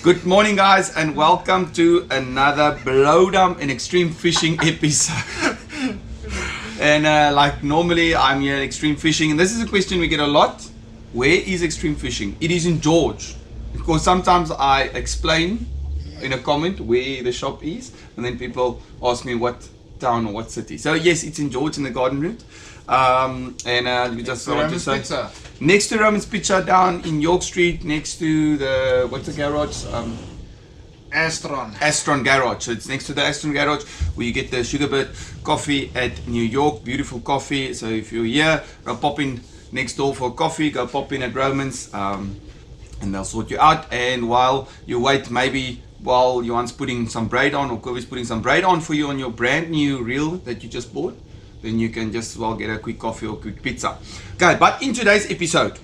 Good morning, guys, and welcome to another Bloudam in Extreme Fishing episode. And like normally, I'm here at Extreme Fishing, and this is a question we get a lot. Where is Extreme Fishing? It is in George. Because sometimes I explain in a comment where the shop is, and then people ask me what town or what city. So yes, it's in George in the Garden Route. And we just want to say next to Roman's Pizza down in York Street, next to the what's the garage? Astron Garage. So it's next to the Astron Garage where you get the Sugarbird coffee at New York. Beautiful coffee. So if you're here, go pop in next door for coffee. Go pop in at Roman's, and they'll sort you out. And while you wait, maybe while Johan's putting some braid on, or Kobe's putting some braid on for you on your brand new reel that you just bought, then you can just get a quick coffee or quick pizza. Okay, but in today's episode,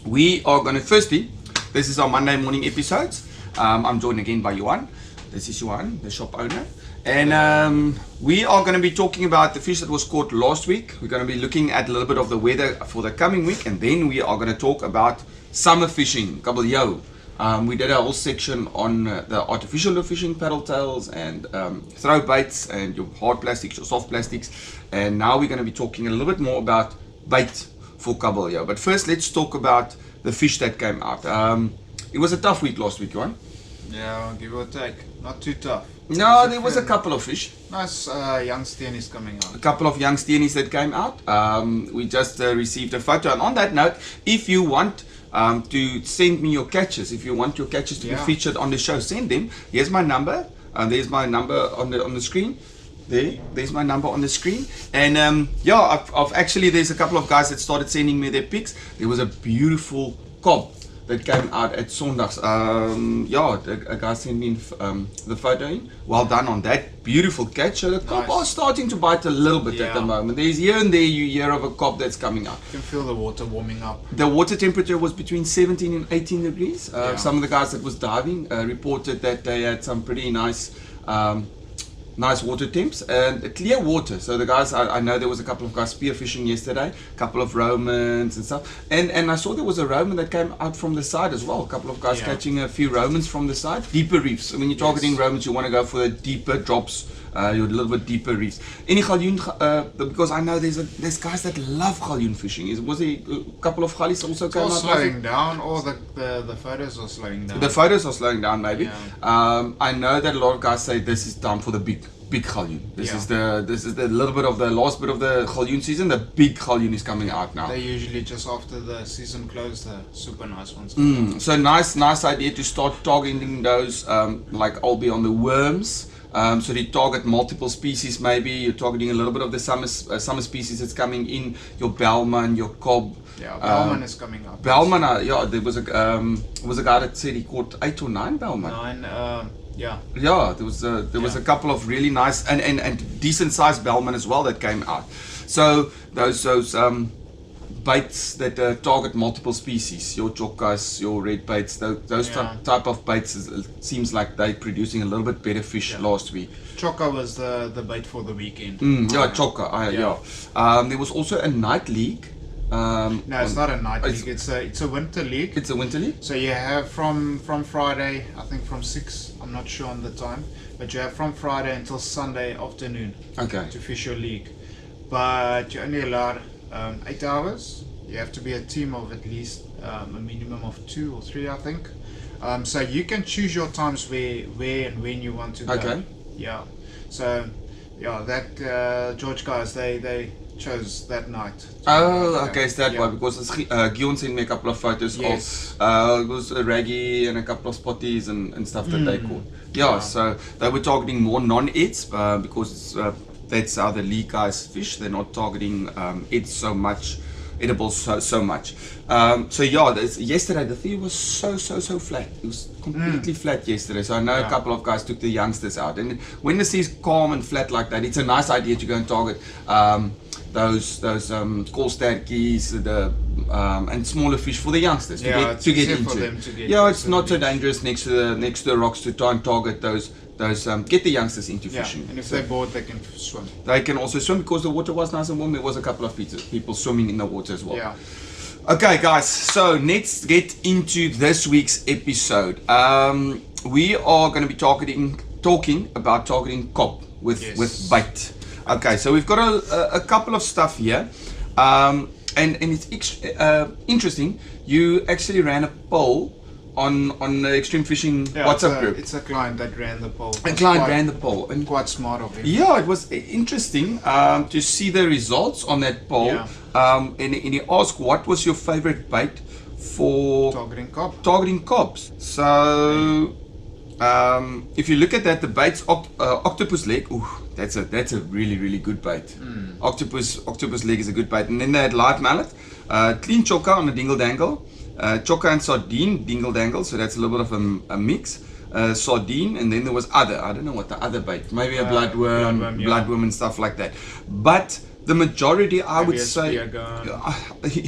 we are going to firstly, this is our Monday morning episodes. I'm joined again by Johan. This is Johan, the shop owner. And we are going to be talking about the fish that was caught last week. We're going to be looking at a little bit of the weather for the coming week. And then we are going to talk about summer fishing, Kabeljou. We did a whole section on the artificial lure fishing, paddle tails, and throw baits, and your hard plastics, your soft plastics. And now we're going to be talking a little bit more about bait for Kabeljou. But first, let's talk about the fish that came out. It was a tough week last week, Johan. Yeah, give or take. Not too tough. No, there was a couple of fish. Nice young steenies coming out. A couple of young steenies that came out. We just received a photo. And on that note, if you want to send me your catches, if you want your catches to be featured on the show, send them. Here's my number. There's my number on the screen. There's my number on the screen. And yeah, I've actually, there's a couple of guys that started sending me their pics. There was a beautiful cob that came out at Sondags. A guy sent me the photo in. Well done on that beautiful catch. So the cob are starting to bite a little bit at the moment. There's here and there you hear of a cob that's coming out. You can feel the water warming up. The water temperature was between 17 and 18 degrees. Some of the guys that was diving reported that they had some pretty nice water temps and clear water. So the guys, I know there was a couple of guys spearfishing yesterday, a couple of Romans and stuff. And I saw there was a Roman that came out from the side as well. A couple of guys catching a few Romans from the side. Deeper reefs. So when you're targeting Romans, you want to go for the deeper drops, your little bit deeper reefs. Any galjoen, because I know there's guys that love galjoen fishing. Was there a couple of gallies also came out? Slowing down, or the photos are slowing down. The photos are slowing down, maybe. Yeah. I know that a lot of guys say this is time for the big galjoen. This is the little bit of the last bit of the galjoen season. The big galjoen is coming out now. They're usually just after the season closed. The super nice ones. So nice idea to start targeting those. Like I'll be on the worms. So they target multiple species. Maybe you're targeting a little bit of the summer species that's coming in. Your Bellman, your cob. Yeah, Bellman is coming up. Bellman, there was a guy that said he caught 8 or 9 Bellman. 9. Yeah, there was a couple of really nice and decent sized Bellman as well that came out. So those baits that target multiple species, your chokkas, your red baits, those type of baits, seems like they're producing a little bit better fish last week. Chokka was the bait for the weekend. Chokka. There was also a night league. No, it's not a night league. It's a winter league. It's a winter league. So you have from Friday, I think from 6. I'm not sure on the time, but you have from Friday until Sunday afternoon. Okay. To fish your league, but you're only allowed 8 hours. You have to be a team of at least a minimum of 2 or 3, I think. So you can choose your times where and when you want to go. Okay. Yeah. So that George guys they chose that night. Okay, it's that why, because Guion sent me a couple of photos of it was a raggy and a couple of spotties and stuff that they caught. So they were targeting more non-eds because that's how the league guys fish. They're not targeting eds so much, edibles so much. Yesterday the field was so flat. It was completely flat yesterday. So I know a couple of guys took the youngsters out. And when the sea is calm and flat like that, it's a nice idea to go and target those koolstertjies, and smaller fish for the youngsters to get into. It's not so dangerous next to the rocks to try and target those get the youngsters into fishing. And if they're bored, they can swim. They can also swim because the water was nice and warm. There was a couple of people swimming in the water as well. Okay, guys, so let's get into this week's episode. We are going to be talking about targeting cob with bait. Okay, so we've got a couple of stuff here, and it's interesting. You actually ran a poll on the Extreme Fishing WhatsApp group. It's a client that ran the poll. A client ran the poll, and quite smart of him. Yeah, it was interesting to see the results on that poll. Yeah. And he asked, what was your favorite bait for targeting cobs? So if you look at that, the bait's octopus leg. Ooh, that's a really good bait. Octopus leg is a good bait. And then they had live mallet, clean choker on a dingle dangle, choker and sardine dingle dangle. So that's a little bit of a mix. Sardine, and then there was other. I don't know what the other bait. Maybe a bloodworm and stuff like that. But the majority, I would say,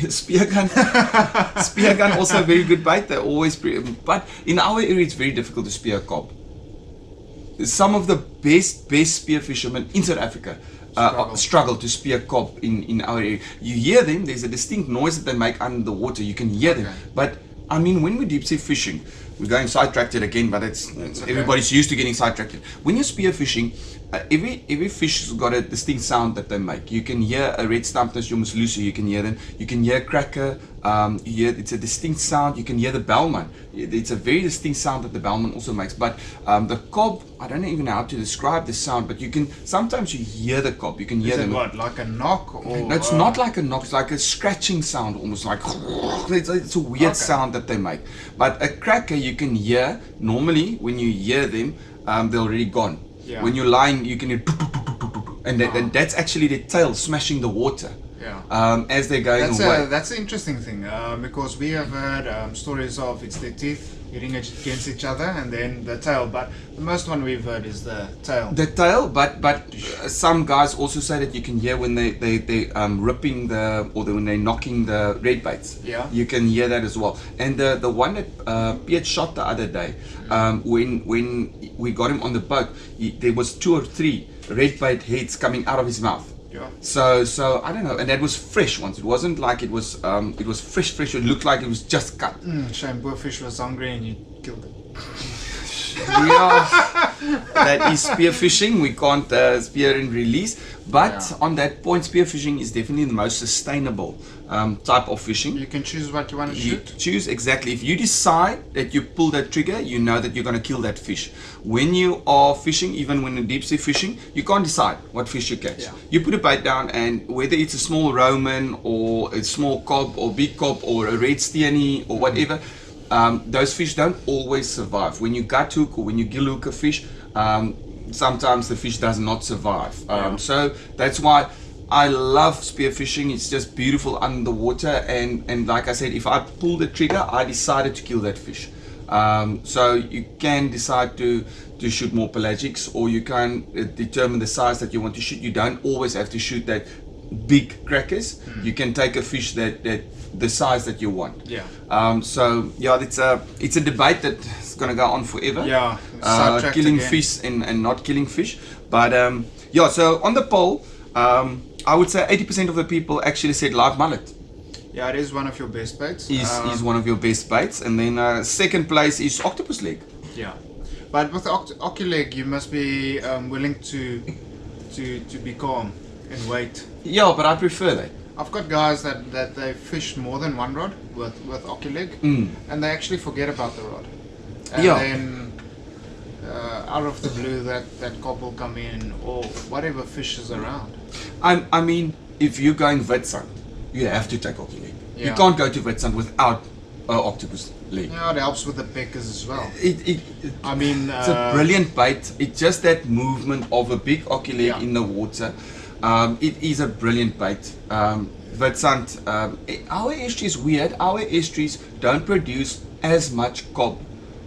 spear gun. Spear gun also a very good bait. They're always but in our area it's very difficult to spear a cob. Some of the best spear fishermen in South Africa struggle to spear cob in our area. You hear them, there's a distinct noise that they make under the water. You can hear them. But I mean, when we're deep sea fishing, we're going sidetracked again, but it's okay. Everybody's used to getting sidetracked. When you're spear fishing, every fish has got a distinct sound that they make. You can hear a red stumpness, your muslusa, you can hear them. You can hear a cracker, it's a distinct sound. You can hear the bellman. It's a very distinct sound that the bellman also makes. But the cob, I don't even know how to describe the sound, but sometimes you hear the cob. You can hear them. What, like a knock? Or, no, it's not like a knock, it's like a scratching sound, almost like it's a weird sound that they make. But a cracker you can hear, normally when you hear them, they're already gone. Yeah. When you're lying, you can hear, and that's actually their tail smashing the water. Yeah. As they're going away. That's an interesting thing because we have heard stories of it's their teeth hitting against each other and then the tail, but the most one we've heard is the tail. The tail, but some guys also say that you can hear when they ripping when they're knocking the red baits. Yeah. You can hear that as well. And the one that Piet shot the other day, when we got him on the boat, there was 2 or 3 red bait heads coming out of his mouth. Yeah. So I don't know, and that was fresh ones. It wasn't like it was fresh. It looked like it was just cut. Shame, poor fish was hungry and you killed it. Yeah, that is spear fishing. We can't spear and release. But on that point, spear fishing is definitely the most sustainable type of fishing. You can choose what you want to shoot. Choose exactly. If you decide that you pull that trigger, you know that you're going to kill that fish. When you are fishing, even when you're deep sea fishing, you can't decide what fish you catch. Yeah. You put a bait down, and whether it's a small Roman or a small cob or big cob or a red steenie or whatever, those fish don't always survive. When you gut hook or when you gill hook a fish, sometimes the fish does not survive. So that's why I love spear fishing. It's just beautiful under the water, and like I said, if I pull the trigger, I decided to kill that fish. So you can decide to shoot more pelagics, or you can determine the size that you want to shoot. You don't always have to shoot that big crackers. You can take a fish that the size that you want. So yeah, it's a debate that's going to go on forever. Killing fish and not killing fish. But yeah, so on the poll, I would say 80% of the people actually said live mullet. Yeah, it is one of your best baits. Is one of your best baits, and then second place is octopus leg. Yeah, but with the occuleg, you must be willing to be calm and wait. Yeah, but I prefer that. I've got guys that they fish more than one rod with occuleg, and they actually forget about the rod. And then out of the blue, that cob will come in, or whatever fish is around. I mean, if you're going Witstrand, you have to take occuleg. Yeah. You can't go to Witstrand without octopus leg. Yeah, it helps with the peckers as well. I mean, it's a brilliant bait. It's just that movement of a big occuleg in the water. It is a brilliant bait. Witstrand, our estuary is weird. Our estuaries don't produce as much cob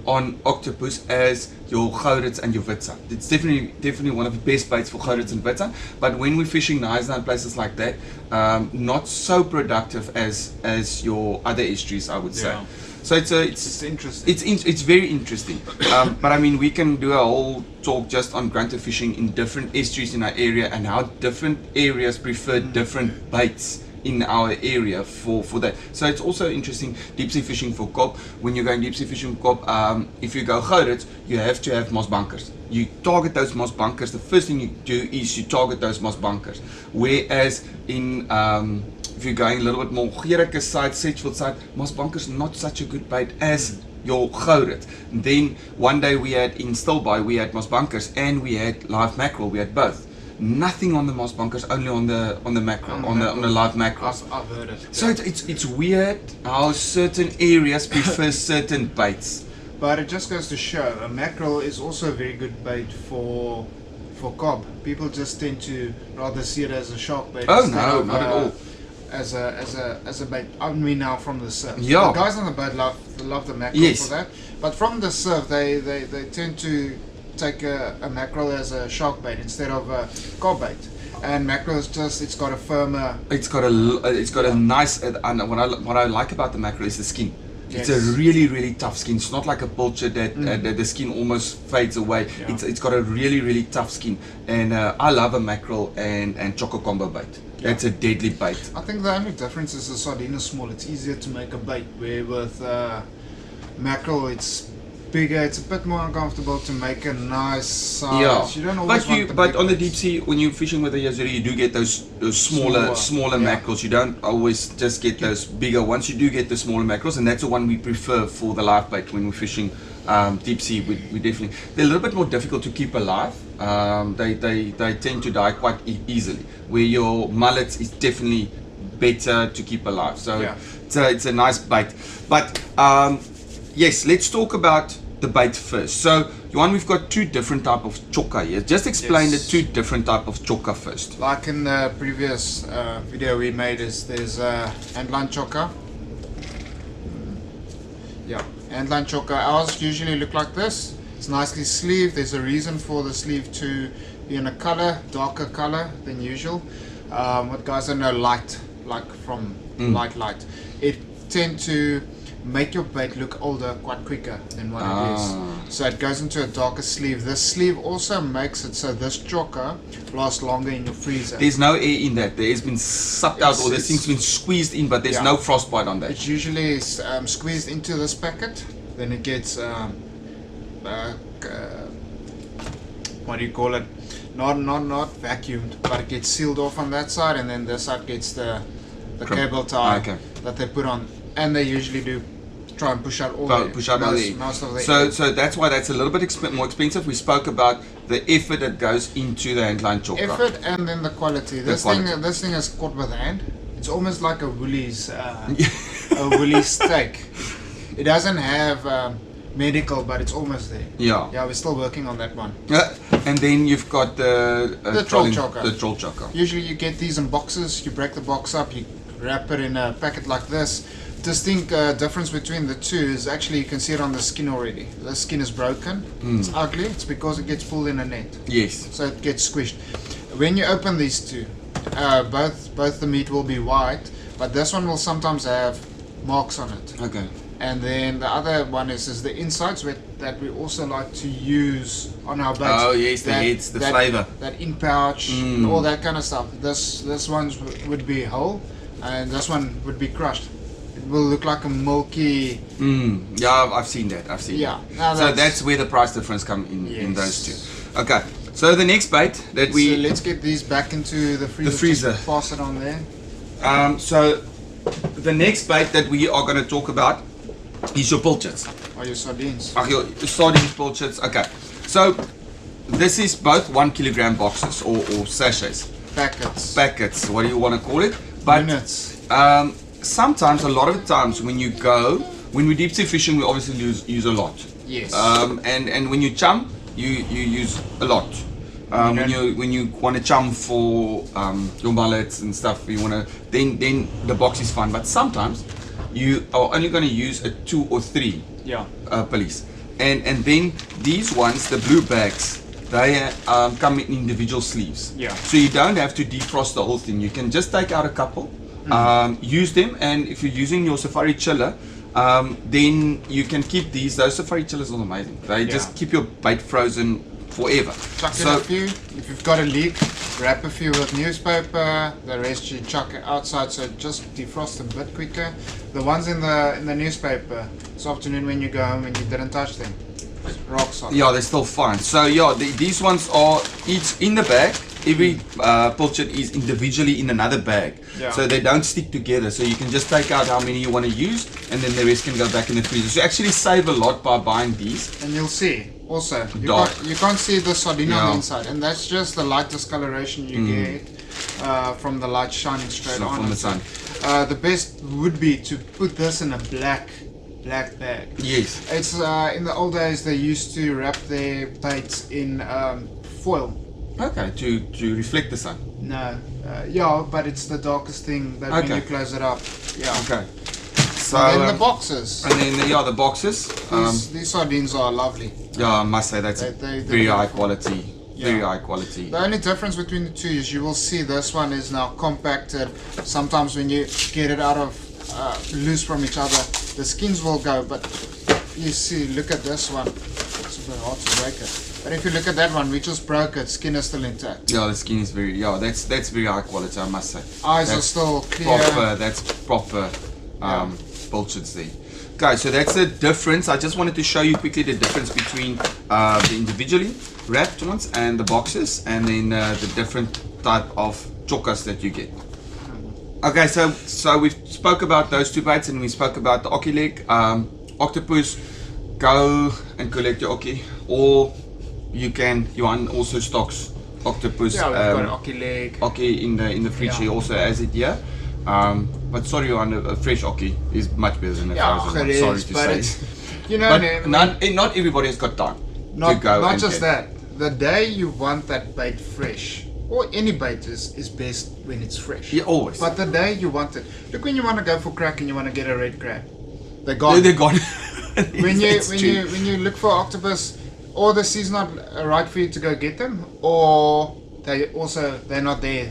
on octopus as your Gourits and your Witstrand. It's definitely one of the best baits for Gourits and Witstrand. But when we're fishing Knysna and places like that, not so productive as your other estuaries, I would say. Yeah. So it's interesting. It's very interesting. But I mean, we can do a whole talk just on grunter fishing in different estuaries in our area and how different areas prefer different baits in our area for that. So it's also interesting deep sea fishing for cob. When you're going deep sea fishing for cob, if you go Airerators, you have to have moss bunkers. You target those moss bunkers. The first thing you do is you target those moss bunkers. Whereas in if you're going a little bit more Gericke side, Sedgefield side, moss bunkers not such a good bait as your Airerat. Then one day we had in Stilbaai, we had moss bunkers and we had live mackerel. We had both. Nothing on the moss bunkers, only on the mackerel, on the live mackerel. I've heard it. So it's weird how certain areas prefer certain baits. But it just goes to show a mackerel is also a very good bait for cob. People just tend to rather see it as a shark bait. Oh instead no, of, not at all. As a bait. I mean now from the surf. Yeah. The guys on the boat love the mackerel Yes. for that. But from the surf they tend to take a mackerel as a shark bait instead of a cob bait. And mackerel is just, it's got a firmer. It's got a nice. And what I like about the mackerel is the skin. Yes. It's a really tough skin. It's not like a pilchard that the skin almost fades away. Yeah. It's got a really tough skin. And I love a mackerel and choco combo bait. Yeah. That's a deadly bait. I think the only difference is the sardine is small. It's easier to make a bait. Where with mackerel, it's bigger. It's a bit more uncomfortable to make a nice size. Yeah, You don't always want the but big on the baits. deep sea, when you're fishing with a Yazuri, you do get those smaller Yeah. mackerels. You don't always just get those bigger ones. You do get the smaller mackerels, and that's the one we prefer for the live bait when we're fishing deep sea. We definitely, they're a little bit more difficult to keep alive. They tend to die quite easily. Where your mullets is definitely better to keep alive. So Yeah. it's a nice bait. But yes, let's talk about the bait first. So Johan, we've got two different type of chokka here. Just explain Yes. the two different type of chokka first. Like in the previous video we made, there's a handline chokka. Yeah, handline chokka. Ours usually look like this. It's nicely sleeved. There's a reason for the sleeve to be in a color, darker color than usual. What guys don't know, light, like from light. It tend to make your bait look older quite quicker than what it is. So it goes into a darker sleeve. This sleeve also makes it so this chokka lasts longer in your freezer. There's no air in that. There has been sucked out, or this It's- thing's been squeezed in, but there's Yeah. no frostbite on that. It's usually squeezed into this packet, then it gets what do you call it? Not vacuumed, but it gets sealed off on that side, and then this side gets the cable tie Okay. that they put on, and they usually do try and push out all the Push out all the most of the air. So that's why that's a little bit more expensive. We spoke about the effort that goes into the handline chokka. effort and then the quality. This thing is caught with hand. It's almost like a Woolies a Woolies steak. It doesn't have medical, but it's almost there. Yeah. Yeah, we're still working on that one. And then you've got the troll chokka. The troll chokka. Usually you get these in boxes. You break the box up. You wrap it in a packet like this. Distinct difference between the two is actually you can see it on the skin already. The skin is broken. It's ugly. It's because it gets pulled in a net. Yes. So it gets squished. When you open these two, both the meat will be white, but this one will sometimes have marks on it. Okay. And then the other one is the insides that we also like to use on our baits. Oh yes, the heads, the flavour. That in pouch, all that kind of stuff. This one would be whole, and this one would be crushed. It will look like a milky. Yeah, I've seen that. Yeah. That. Now So that's where the price difference come in Yes. those two. Okay. So the next bait that So we let's get these back into the freezer. The freezer. Just pass it on there. so the next bait that we are going to talk about is your pilchards. Or your sardines. Your sardines, pilchards. Okay. So this is both 1 kilogram boxes or sachets, packets. What do you want to call it? But Units. sometimes, a lot of the times when we're deep sea fishing, we obviously use a lot. Yes. And when you chum, you use a lot. When you want to chum for your mullets and stuff, you want to then the box is fine. But sometimes you are only going to use a 2 or 3 police, and then these ones, the blue bags, they come in individual sleeves. Yeah. So you don't have to defrost the whole thing. You can just take out a couple, use them, and if you're using your safari chiller, then you can keep these. Those safari chillers are amazing. They just keep your bait frozen forever. Chuck in a few. If you've got a leak, wrap a few with newspaper. The rest you chuck outside, so it just defrost a bit quicker. The ones in the newspaper, this afternoon when you go home and you didn't touch them, rock solid. Yeah, they're still fine. So yeah, these ones are each in the bag. Every pilchard is individually in another bag, so they don't stick together. So you can just take out how many you want to use, and then the rest can go back in the freezer. So you actually save a lot by buying these. And you'll see also you can't see the sardine on the inside, and that's just the light discoloration you get from the light shining straight on from the sun. The best would be to put this in a black bag. Yes. It's in the old days they used to wrap their baits in foil. Okay, to reflect the sun. No, yeah, but it's the darkest thing that when you close it up. Yeah. Okay. So and then the boxes. And then the boxes. These sardines are lovely. Yeah, I must say that's very high quality. Yeah. Very high quality. The only difference between the two is you will see this one is now compacted. Sometimes when you get it out of loose from each other, the skins will go. But you see, look at this one. It's a bit hard to break it. But if you look at that one, we just broke it. Skin is still intact. Yeah, the skin is very. Yeah, that's very high quality, I must say. Eyes are still clear. That's proper pilchards there. Okay, so that's the difference. I just wanted to show you quickly the difference between the individually wrapped ones and the boxes, and then the different type of chokas that you get. Okay, so we spoke about those two baits, and we spoke about the Ockie leg. Octopus, go and collect your Ockie, or Johan also stocks Octopus. Yeah, we've got an Ockie leg. Ockie in the fridge, he also has it here. But sorry, Johan, a fresh Ockie is much better than a frozen one. Sorry to say. You know, but not everybody has got time to go. Not just that. The day you want that bait fresh, or any bait is best when it's fresh. Yeah, always. But the day you want it, look, when you want to go for crack and you want to get a red crab, they're gone. They're gone. when you look for octopus, or the sea's not right for you to go get them, or they're not there.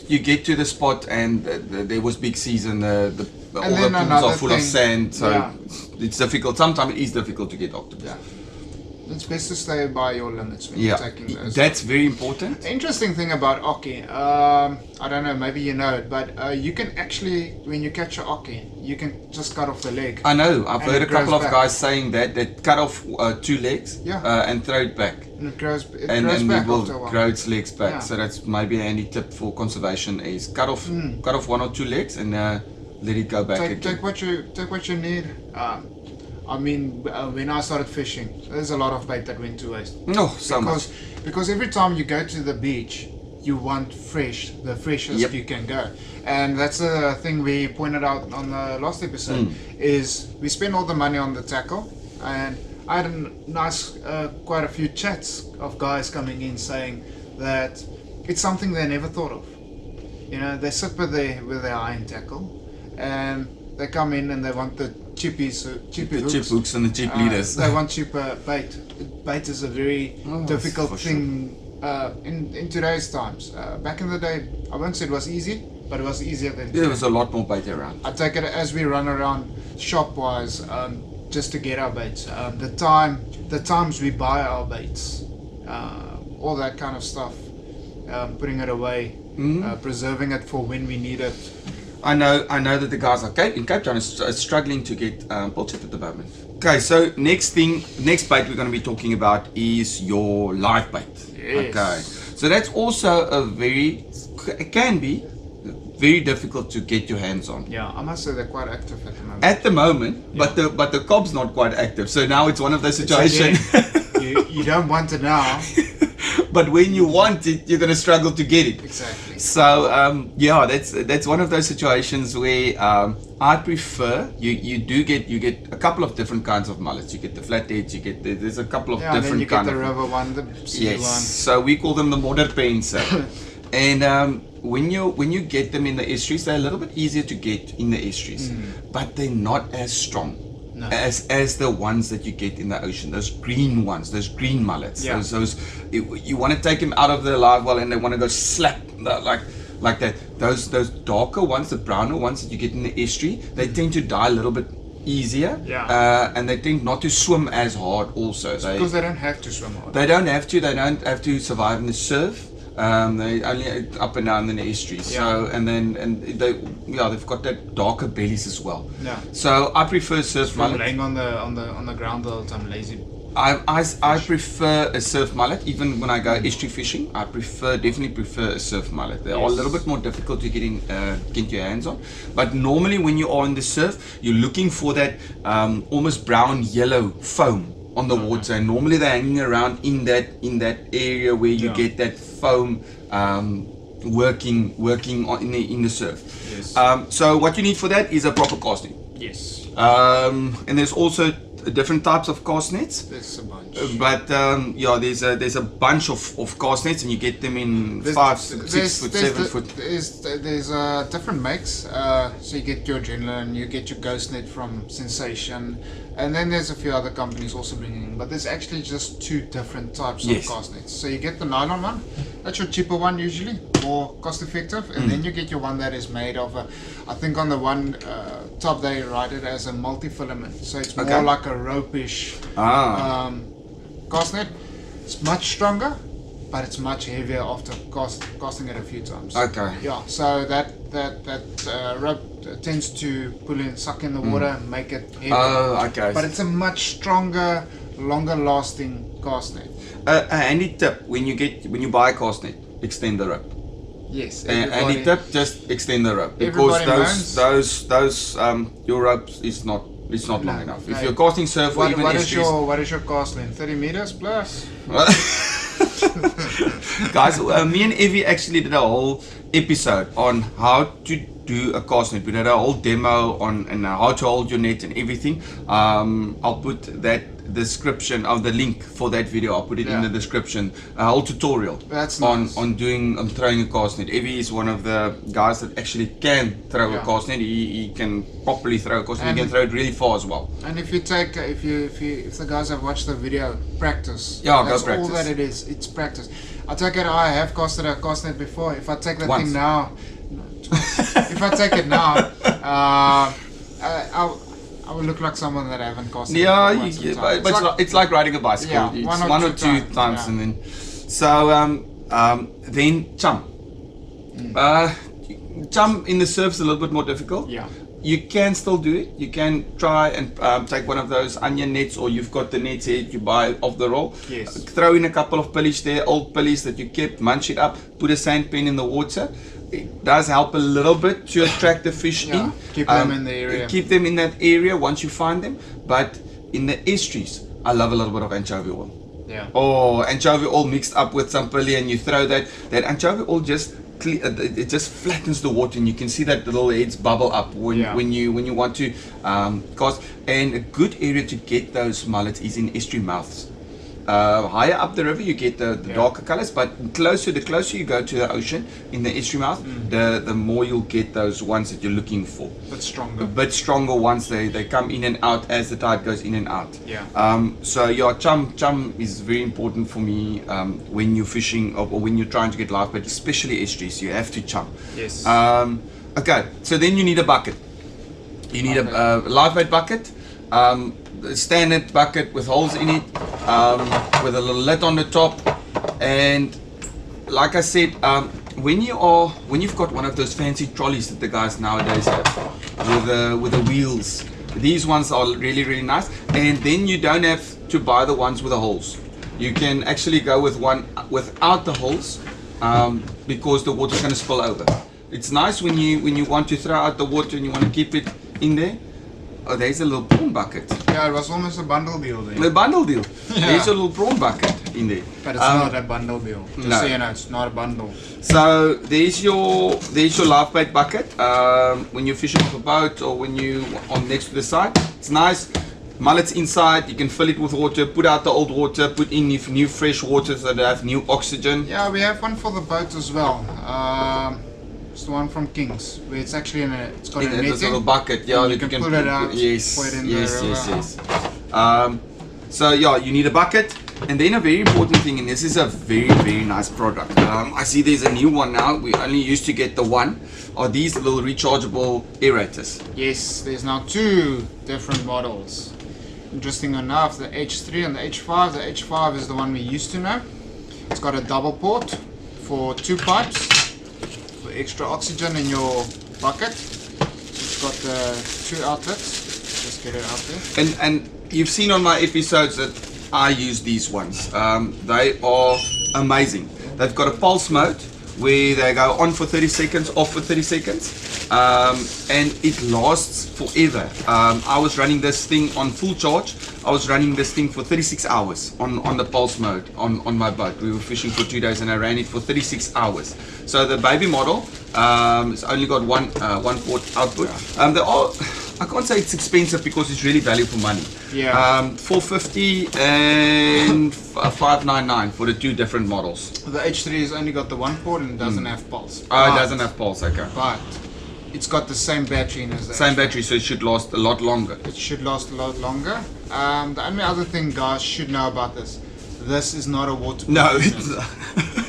You get to the spot and there was big seas and all the pools are full of sand, so it's difficult. Sometimes it is difficult to get octopus. Yeah. It's best to stay by your limits when you're taking those. That's very important. The interesting thing about Ockie, I don't know, maybe you know it, but you can actually, when you catch an Ockie, you can just cut off the leg. I know, I've heard a couple of guys saying that cut off 2 legs and throw it back. And it grows back it will after a while. grow its legs back. Yeah. So that's maybe a handy tip for conservation is cut off 1 or 2 legs and let it go back again. Take what you need. I mean, when I started fishing, there's a lot of bait that went to waste. No, so much. Because every time you go to the beach, you want the freshest you can go. And that's the thing we pointed out on the last episode, is we spend all the money on the tackle. And I had quite a few chats of guys coming in saying that it's something they never thought of. You know, they sit with their iron tackle, and they come in and they want the cheap hooks and the cheap leaders. They want cheaper bait. Bait is a very difficult thing in today's times. Back in the day, I won't say it was easy, but it was easier than today. There was a lot more bait around. I take it as we run around shop-wise, just to get our baits. The times we buy our baits, all that kind of stuff, putting it away, preserving it for when we need it. I know that the guys in Cape Town are struggling to get pilchard at the moment. Okay, so next bait we're going to be talking about is your live bait. Yes. Okay, so that's also it can be very difficult to get your hands on. Yeah, I must say they're quite active at the moment. At the moment, but the cob's not quite active. So now it's one of those situations. You don't want it now. But when you want it, you're going to struggle to get it. Exactly. So that's one of those situations where I prefer you get a couple of different kinds of mullets. You get the flatheads, there's a couple of different then you kinds. Get the rubber one, the sea one. So we call them the modderpens. And when you get them in the estuaries, they're a little bit easier to get in the estuaries, but they're not as strong. No. As the ones that you get in the ocean, those green ones, those green mullets, you want to take them out of the live well and they want to go slap like that. Those darker ones, the browner ones that you get in the estuary, they tend to die a little bit easier, Yeah. and they tend not to swim as hard also. Because they don't have to swim hard. They don't have to survive in the surf. They only up and down in the estuaries. Yeah. So they've got that darker bellies as well. Yeah. So I prefer surf From mullet. laying on the ground all the time, lazy. I prefer a surf mullet. Even when I go estuary fishing, I definitely prefer a surf mullet. They are a little bit more difficult to get your hands on. But normally when you are in the surf, you're looking for that almost brown yellow foam on the water, and normally they're hanging around in that area where you get that foam working in the surf. Yes. So what you need for that is a proper cast net. Yes. And there's also different types of cast nets. There's a bunch. But there's a bunch of cast nets, and you get them in 5, 6 foot, 7 foot. There's different makes. So you get your Adrenaline, you get your Ghost Net from Sensation, and then there's a few other companies also bringing in. But there's actually just 2 different types of cast nets. So you get the nylon one. That's your cheaper one usually, more cost effective, and then you get your one that is made of I think on the one top they write it as a multi-filament. So it's more like a rope-ish cast net. It's much stronger, but it's much heavier after casting it a few times. Okay. Yeah, so that rope tends to suck in the water and make it heavier. Oh, okay. But it's a much stronger, longer lasting cast net. A handy tip when you buy a cast net, extend the rope. Yes. Handy tip, just extend the rope, Everybody because those your rope is not long enough. If you're casting surf or even estuaries. What is your cast length? 30 meters plus? Guys, me and Evie actually did a whole episode on how to do a cast net. We did a whole demo on how to hold your net and everything. I'll put that description of the link for that video. I'll put it in the description. A whole tutorial. That's nice. on throwing a cast net. Evie is one of the guys that actually can throw a cast net. He can properly throw a cast net. He can throw it really far as well. And if the guys have watched the video, practice. Yeah, that's go practice. all that it is. It's practice. I take it. I have casted a cast net before. If I take that Once. thing now, if I take it now, I will look like someone that I haven't casted. Yeah, but it's like riding a bicycle. Yeah, It's one or two times, yeah. and then then chum. Chum in the surf's a little bit more difficult. Yeah. You can still do it. You can try and take one of those onion nets, or you've got the nets here you buy off the roll. Yes. Throw in a couple of pillies there, old pillies that you kept, munch it up, put a sand pen in the water. It does help a little bit to attract the fish in. Keep them in the area. Keep them in that area once you find them. But in the estuaries, I love a little bit of anchovy oil. Yeah. Oh, anchovy oil mixed up with some pilly, and you throw that anchovy oil it just flattens the water, and you can see that little heads bubble up when you want to cast. And a good area to get those mullets is in estuary mouths. Higher up the river you get the darker colors, but the closer you go to the ocean in the estuary mouth, the more you'll get those ones that you're looking for. But A bit stronger ones. They come in and out as the tide goes in and out. Yeah. Chum is very important for me when you're fishing or when you're trying to get live bait, especially estuaries. You have to chum. Yes. Okay, so then you need a bucket. You need a live bait bucket. A standard bucket with holes in it, with a little lid on the top. And like I said, when you've got one of those fancy trolleys that the guys nowadays have with the wheels, these ones are really, really nice. And then you don't have to buy the ones with the holes. You can actually go with one without the holes, because the water's going to spill over. It's nice when you want to throw out the water and you want to keep it in there. Oh, there's a little prawn bucket. Yeah, it was almost a bundle deal there. The bundle deal. Yeah. There's a little prawn bucket in there. But it's not a bundle deal. Just no. so you know, it's not a bundle. So there's your live bait bucket. When you're fishing off a boat or when you on next to the side, it's nice. Mullets inside. You can fill it with water. Put out the old water. Put in new fresh water so they have new oxygen. Yeah, we have one for the boat as well. It's the one from King's, where it's actually it's got a netting. This little bucket, yeah, you can pull it out. Yes, pour it in yes. So yeah, you need a bucket. And then a very important thing, and this is a very nice product. I see there's a new one now. We only used to get the one. Are these little rechargeable aerators? Yes, there's now 2 different models. Interesting enough, the H3 and the H5. The H5 is the one we used to know. It's got a double port for 2 pipes for extra oxygen in your bucket. It's got the 2 outlets. Just get it out there. And you've seen on my episodes that I use these ones. They are amazing. They've got a pulse mode where they go on for 30 seconds, off for 30 seconds, and it lasts forever. I was running this thing on full charge. I was running this thing for 36 hours on the pulse mode on my boat. We were fishing for 2 days and I ran it for 36 hours. So the baby model, it's only got one port output. They are, I can't say it's expensive because it's really value for money. Yeah. $450 and $599 for the 2 different models. The H3 has only got the 1 port and it doesn't have pulse. Oh, it doesn't have pulse, okay. But it's got the same battery in as the Same H5. battery, so it should last a lot longer. It should last a lot longer. The only other thing guys should know about this is not a waterproof. No, unit.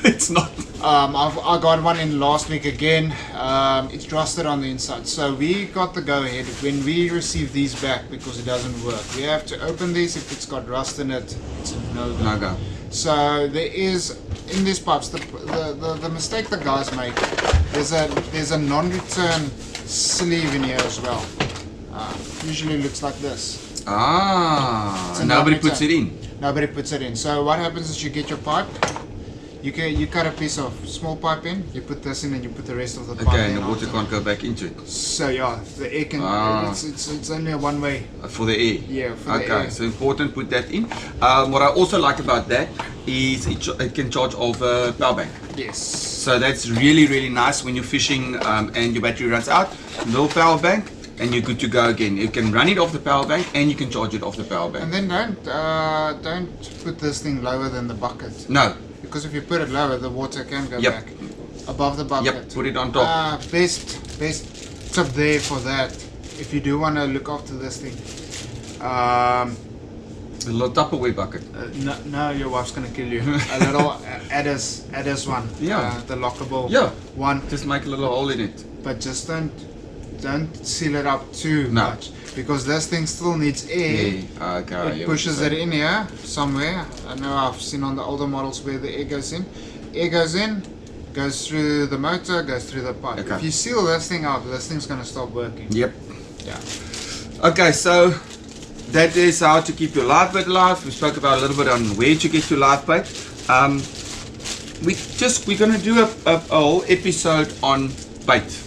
it's not. I got one in last week again. It's rusted on the inside, so we got the go-ahead when we receive these back because it doesn't work. We have to open these. If it's got rust in it, it's a no-go. No-go. So there is in these pipes the mistake the guys make. There's a non-return sleeve in here as well. Usually looks like this. Ah, nobody puts it in. Nobody puts it in. So what happens is you get your pipe. You cut a piece of small pipe in, you put this in and you put the rest of the pipe in. Okay, and the water can't go back into it. So yeah, the air can, it's only a one way. For the air? Yeah, for the air. Okay, so important, put that in. What I also like about that is it can charge over power bank. Yes. So that's really nice when you're fishing and your battery runs out. Little power bank and you're good to go again. You can run it off the power bank and you can charge it off the power bank. And then don't put this thing lower than the bucket. No. Because if you put it lower, the water can go back above the bucket. Yep, put it on top. Best tip there for that. If you do want to look after this thing, a little Tupperware bucket. No, your wife's gonna kill you. A little adders one. Yeah. The lockable. Yeah. One. Just make a little hole in it. But just don't seal it up too much because this thing still needs air. Okay. It pushes it in here somewhere. I know I've seen on the older models where the air goes in. Air goes in, goes through the motor, goes through the pipe. Okay. If you seal this thing out, this thing's gonna stop working. Yep. Yeah. Okay, so that is how to keep your live bait alive. We spoke about a little bit on where to get your live bait. We're gonna do a whole episode on bait.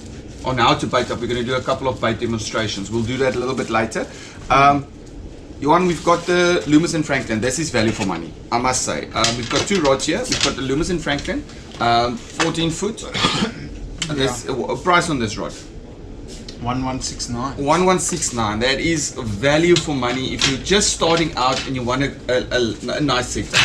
On how to bait up. We're going to do a couple of bait demonstrations. We'll do that a little bit later. Johan, we've got the Loomis and Franklin. This is value for money, I must say. We've got 2 rods here. We've got the Loomis and Franklin, 14 foot. And there's a price on this rod. 1169. 1169. That is value for money if you're just starting out and you want a nice setup.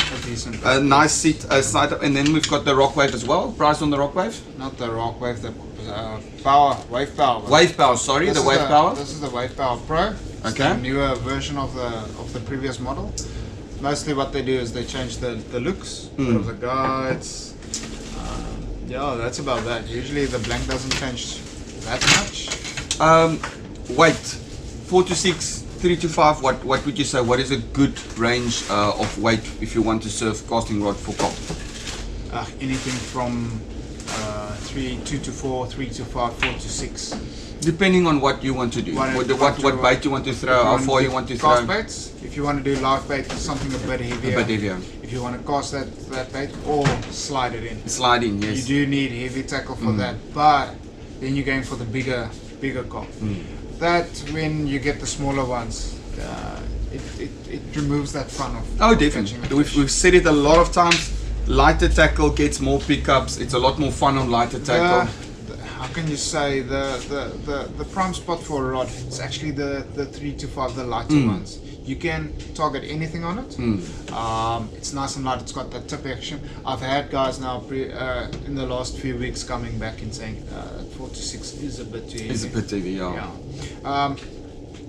A nice setup. And then we've got the Rock Wave as well. Price on the Rock Wave? Not the Rock Wave, the Wave Power. Wave Power, sorry, the Wave Power. This is the Wave Power Pro. It's the newer version of the previous model. Mostly what they do is they change the looks of the guides. Yeah, that's about that. Usually the blank doesn't change that much. Weight 4 to 6, 3 to 5. What would you say? What is a good range of weight if you want to surf casting rod for cod? Anything from 2 to 4, 3 to 5, 4 to 6. Depending on what you want to do. What bite you want to throw, how far you want to throw. Cast baits. If you want to do live bait, something a bit heavier. If you want to cast that bait or slide it in. Slide in, yes. You do need heavy tackle for that, but then you're going for the bigger cod. That when you get the smaller ones, it removes that fun of. Oh, definitely. We've said it a lot of times. Lighter tackle gets more pickups. It's a lot more fun on lighter tackle. How can you say the prime spot for a rod? It's actually the 3 to 5, the lighter ones. You can target anything on it. It's nice and light. It's got that tip action. I've had guys now in the last few weeks coming back and saying 4 to 6 is a bit too heavy. It's a bit heavy, yeah.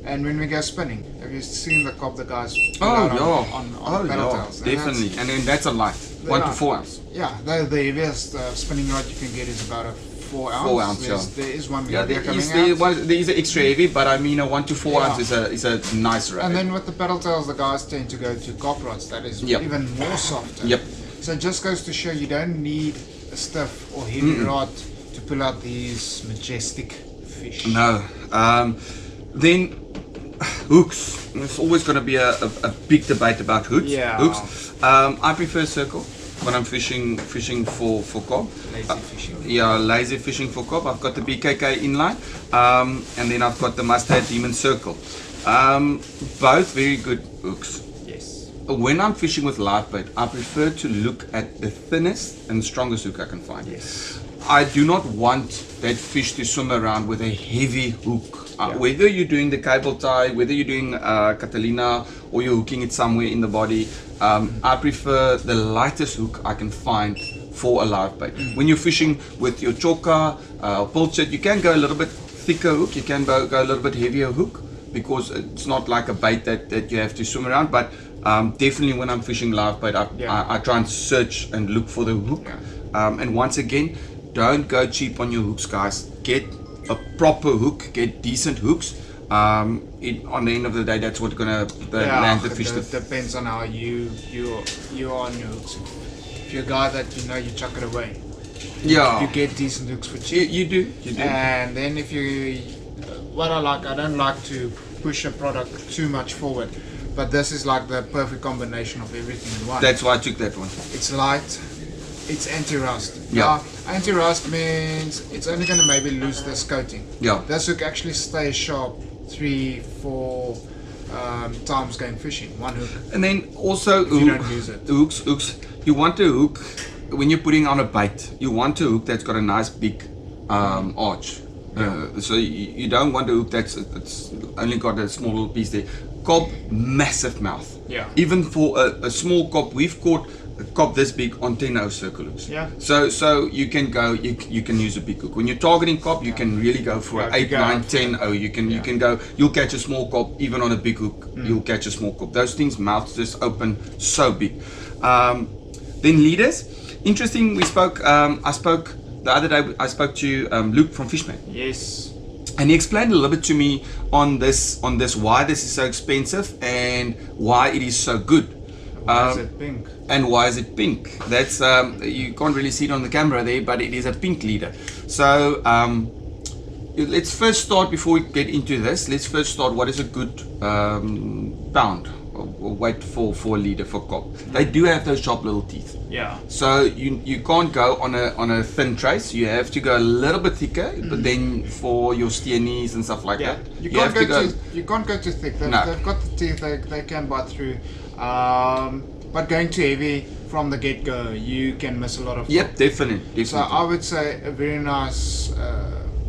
And when we go spinning, Have you seen the cob the guys put Oh out yeah, on paddle tails? And definitely. And then that's a light, They 1 to are. 4 ounce. Yeah, the heaviest spinning rod you can get is about a 4 ounce. 4 ounce, yeah. There is one Yeah, heavier coming there is an extra heavy, but I mean a 1 to 4 Yeah. ounce is a nice rod. And then with the paddle tails, the guys tend to go to cop rods. That is Yep. even more softer. Yep. So it just goes to show you don't need a stiff or heavy rod to pull out these majestic fish. No. Then hooks. There's always going to be a big debate about hooks. Yeah. Hooks. I prefer circle when I'm fishing for cob. Lazy fishing. Yeah, lazy fishing for cob. I've got the BKK inline, and then I've got the Mustad Demon Circle. Both very good hooks. Yes. When I'm fishing with live bait, I prefer to look at the thinnest and strongest hook I can find. Yes. I do not want that fish to swim around with a heavy hook. Yeah. Whether you're doing the cable tie, whether you're doing Catalina, or you're hooking it somewhere in the body, I prefer the lightest hook I can find for a live bait. When you're fishing with your choker, pilchard, you can go a little bit thicker hook, you can go a little bit heavier hook, because it's not like a bait that you have to swim around. But definitely when I'm fishing live bait, I try and search and look for the hook. Yeah. And once again, don't go cheap on your hooks, guys. Get a proper hook, get decent hooks. On the end of the day, that's what's gonna land the fish. It depends on how you are on your hooks. If you're a guy that you chuck it away, Yeah, you get decent hooks for cheap. you do. And then if you, I don't like to push a product too much forward, but this is like the perfect combination of everything in one. That's why I took that one. It's light, it's anti-rust. Yeah. Now, anti-rust means it's only going to maybe lose this coating. Yeah. This hook actually stays sharp 3-4 times going fishing, one hook. And then also you don't use it. hooks. You want a hook when you're putting on a bait. You want a hook that's got a nice big arch. So you don't want a hook that's it's only got a small little piece there. Cob, massive mouth. Yeah. Even for a small cob, we've caught a cob this big on 10-0 circle hooks. Yeah. So you can go. You can use a big hook when you're targeting cob. You can really go for Yeah, an if you 8, go 9, out 10-0. You can go. You'll catch a small cob even on a big hook. You'll catch a small cob. Those things mouths just open so big. Then leaders. Interesting. We spoke. I spoke the other day. I spoke to Luke from Fishman. Yes. And he explained a little bit to me on this why this is so expensive and why it is so good. Why is it pink? And why is it pink? That's you can't really see it on the camera there, but it is a pink leader. So let's first start, before we get into this, let's first start what is a good pound or weight for a leader for cob. They do have those sharp little teeth. Yeah. So you can't go on a thin trace. You have to go a little bit thicker, but then for your steernies and stuff like Yeah. that, You have can't to go go. you can't go too thick. They've No. got the teeth. They can bite through. But going too heavy from the get-go, you can miss a lot of. Yep, definitely. So I would say a very nice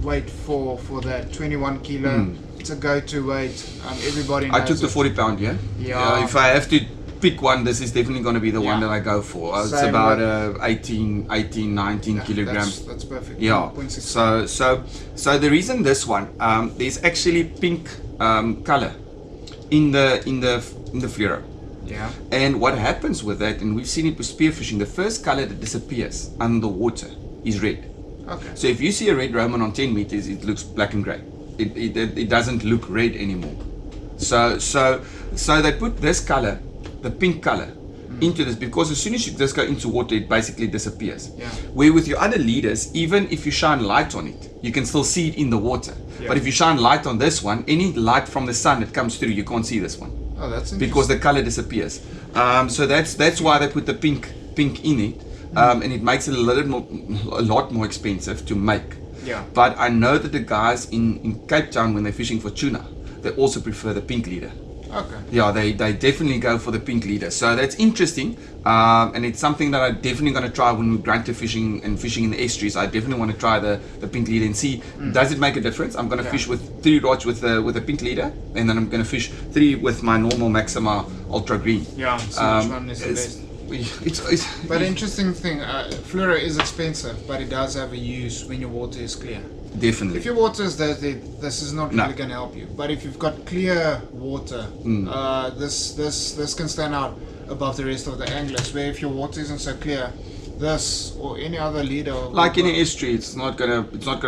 weight for that 21 kilo. It's a go-to weight. Everybody knows I took the it. 40 pound, yeah? Yeah. If I have to pick one, this is definitely going to be the one Yeah. that I go for. It's Same about with- 19 Yeah, kilograms. That's perfect. Yeah. 0.6. So the reason this one, there's actually pink color in the fluoro. Yeah. And what happens with that, and we've seen it with spearfishing, the first color that disappears under water is red. Okay. So if you see a red Roman on 10 meters, it looks black and gray. It doesn't look red anymore. So they put this color, the pink color, into this, because as soon as you just go into water, it basically disappears. Yeah. Where with your other leaders, even if you shine light on it, you can still see it in the water. Yeah. But if you shine light on this one, any light from the sun that comes through, you can't see this one, Oh, that's interesting. because the color disappears. So that's why they put the pink in it, and it makes it a lot more expensive to make. Yeah. But I know that the guys in Cape Town, when they're fishing for tuna, they also prefer the pink leader. Okay. Yeah, they definitely go for the pink leader. So that's interesting, and it's something that I'm definitely going to try when we grunter fishing and fishing in the estuaries. I definitely want to try the pink leader and see, does it make a difference. I'm going to fish with 3 rods with a pink leader, and then I'm going to fish 3 with my normal Maxima Ultra Green. Yeah. So which one is the best? It's But interesting thing, fluoro is expensive, but it does have a use when your water is clear. Definitely. If your water is dirty, this is not No. really going to help you. But if you've got clear water, this can stand out above the rest of the anglers. Where if your water isn't so clear, this or any other leader, Like in an estuary, it's not gonna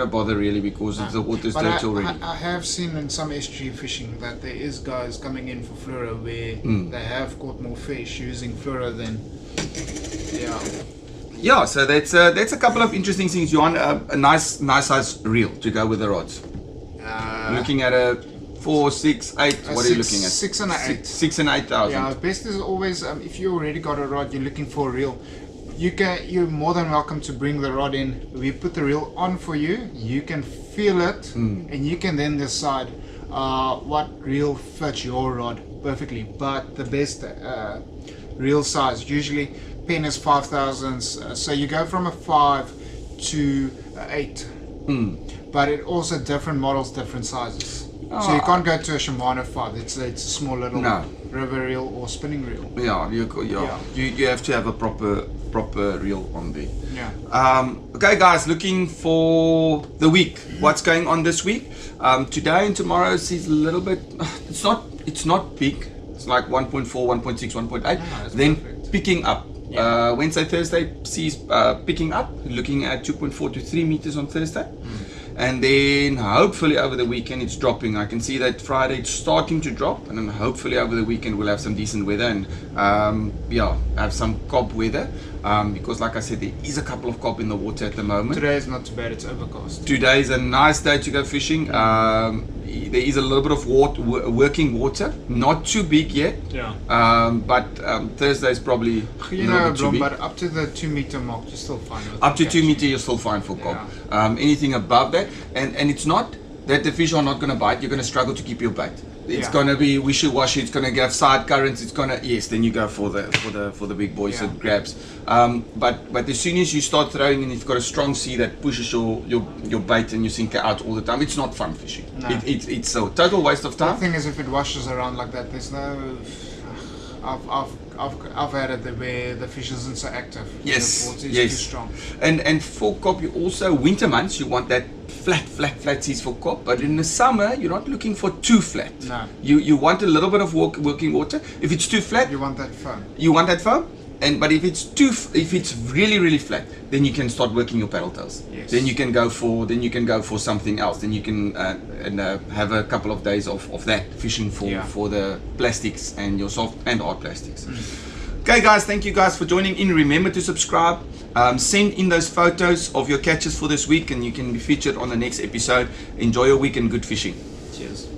bother really because the water's but dirty already. I have seen in some estuary fishing that there is guys coming in for fluoro where they have caught more fish using fluoro than Yeah, so that's a couple of interesting things. You want a nice size reel to go with the rods. Looking at a 4, 6, 8. What are you looking at? 6 and 8. 6 and 8,000. Yeah, best is always if you already got a rod, you're looking for a reel. You're more than welcome to bring the rod in. We put the reel on for you. You can feel it, and you can then decide what reel fits your rod perfectly. But the best reel size, usually pen is 5,000s, so you go from a 5 to a 8. But it also different models, different sizes. So you can't go to a Shimano 5. It's a small little river reel or spinning reel. Yeah, you have to have a proper reel on there. Yeah. Okay, guys, looking for the week. What's going on this week? Today and tomorrow sees a little bit. It's not big. It's like 1.4, 1.6, 1.8. Then perfect. picking up. Wednesday, Thursday sees picking up. Looking at 2.4 to 3 meters on Thursday. And then hopefully over the weekend it's dropping. I can see that Friday it's starting to drop, and then hopefully over the weekend we'll have some decent weather and have some cob weather, because like I said, there is a couple of cob in the water at the moment. Today is not too bad. It's overcast. Today is a nice day to go fishing. There is a little bit of working water, not too big yet. But Thursday is probably a little bit too big. But up to the 2 meter mark, you're still fine. Up to 2 meter, you're still fine for cob. Anything above that, and it's not that the fish are not going to bite. You're going to struggle to keep your bait. It's going to be wishy-washy. It's going to have side currents. It's going to then you go for the big boys that grabs. But as soon as you start throwing and you've got a strong sea that pushes your bait and your sinker out all the time, it's not fun fishing. No. It's a total waste of time. The thing is, if it washes around like that, there's no. I've had it where the fish isn't so active. Yes, The water is yes. too strong. And for cob, you also winter months you want that flat seas for cob. But in the summer you're not looking for too flat. No. You want a little bit of working water. If it's too flat, You want that foam. you want that foam. But if it's really flat, then you can start working your paddle tails. Yes. Then you can go for something else. Then you can have a couple of days of that fishing for the plastics and your soft and hard plastics. Okay, guys, thank you guys for joining in. Remember to subscribe. Send in those photos of your catches for this week, and you can be featured on the next episode. Enjoy your week and good fishing. Cheers.